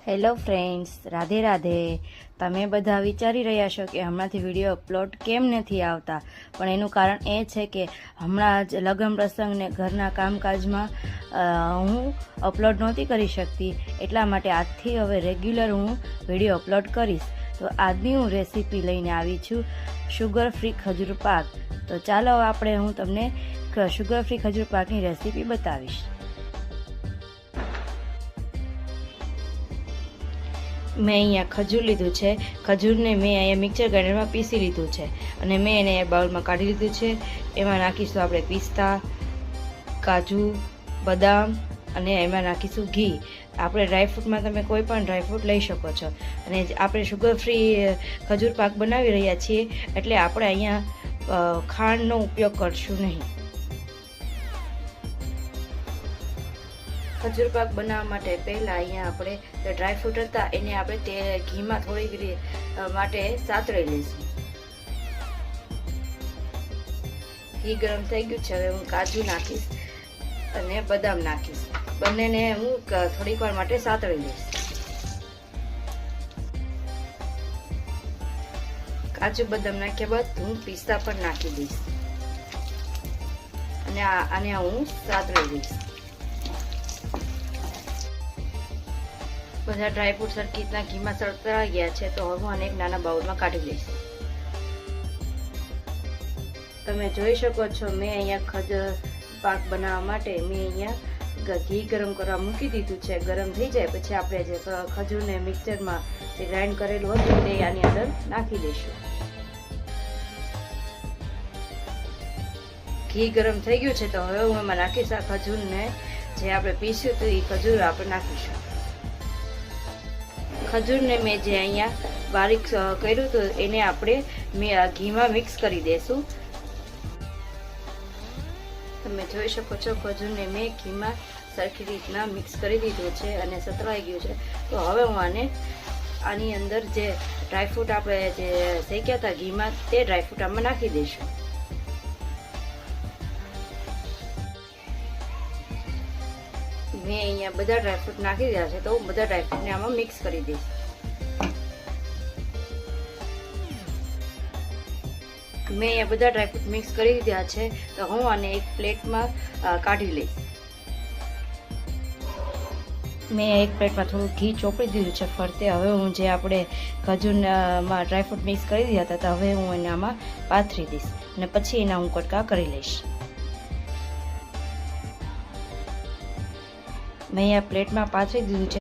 Hello friends, Radhe Radhe. તમે બધા વિચારી રહ્યા છો કે હમણાંથી વિડીયો અપલોડ કેમ નથી આવતા, પણ એનું કારણ એ છે કે હમણાં જ લગ્ન પ્રસંગ ને ઘરના કામકાજમાં હું અપલોડ નહોતી કરી શકતી. એટલા માટે આજથી હવે રેગ્યુલર હું વિડીયો અપલોડ કરીશ. તો આજની હું રેસીપી લઈને આવી છું શુગર ફ્રી ખજૂર પાક. તો ચાલો હું તમને શુગર ફ્રી ખજૂર પાકની રેસીપી બતાવીશ. મેં અહીંયા ખજૂર લીધું છે. ખજૂરને મેં અહીંયા મિક્સર ગ્રાઇન્ડરમાં પીસી લીધું છે અને મેં એને બાઉલમાં કાઢી લીધું છે. એમાં નાખીશું આપણે પિસ્તા, કાજુ, બદામ અને એમાં નાખીશું ઘી. આપણે ડ્રાયફ્રૂટમાં તમે કોઈ પણ ડ્રાયફ્રૂટ લઈ શકો છો. અને આપણે શુગર ફ્રી ખજૂર પાક બનાવી રહ્યા છીએ એટલે આપણે અહીંયા ખાંડનો ઉપયોગ કરશું નહીં. ખજૂર પાક બનાવવા માટે પહેલાં અહીંયા આપણે ડ્રાયફ્રૂટ હતા એને આપણે તે ઘીમાં થોડીક માટે સાતળી લઈશું. ઘી ગરમ થઈ ગયું છે. હવે હું કાજુ નાખીશ અને બદામ નાખીશ. બંનેને હું થોડીક વાર માટે સાતળી લઈશ. કાજુ બદામ નાખ્યા બાદ હું પિસ્તા પણ નાખી દઈશ અને આને હું સાતળી દઈશ. બધા ડ્રાયફ્રૂટ સરખી રીતના ઘીમાં સળતરાઈ ગયા છે. તો હવે હું આને એક નાના બાઉલમાં કાઢી લઈશ. તમે જોઈ શકો છો મેં અહીંયા ખજૂર પાક બનાવવા માટે મેં અહીંયા ઘી ગરમ કરવા મૂકી દીધું છે. ગરમ થઈ જાય પછી આપણે જે ખજૂરને મિક્સરમાં જે ગ્રાઇન્ડ કરેલું હતું તે આની અંદર નાખી દઈશું. ઘી ગરમ થઈ ગયું છે તો હવે હું એમાં નાખીશ આ ખજૂરને જે આપણે પીસ્યું હતું એ ખજૂર આપણે નાખીશું. ખજૂરને મેં જે અહીંયા બારીક કર્યું હતું એને આપણે ઘીમાં મિક્સ કરી દઈશું. તમે જોઈ શકો છો ખજૂરને મેં ઘીમાં સરખી રીતના મિક્સ કરી દીધું છે અને સતરાઈ ગયું છે. તો હવે હું આની અંદર જે ડ્રાયફ્રૂટ આપણે જે શેક્યા હતા ઘીમાં તે ડ્રાયફ્રૂટ આમાં નાખી દઈશું. મેં અહીંયા બધા ડ્રાયફ્રૂટ નાખી દીધા છે તો હું બધા ડ્રાયફ્રૂટને આમાં મિક્સ કરી દઈશ. મેં અહીંયા બધા ડ્રાયફ્રૂટ મિક્સ કરી દીધા છે તો હું આને એક પ્લેટમાં કાઢી લઈશ. મેં એક પ્લેટમાં થોડું ઘી ચોપડી દીધું છે ફરતે. હવે હું જે આપણે ખજૂરમાં ડ્રાયફ્રૂટ મિક્સ કરી દીધા હતા તો હવે હું એને આમાં પાથરી દઈશ અને પછી એના હું કટકા કરી લઈશ. મેં અહીંયા પ્લેટમાં પાથરી દીધું છે.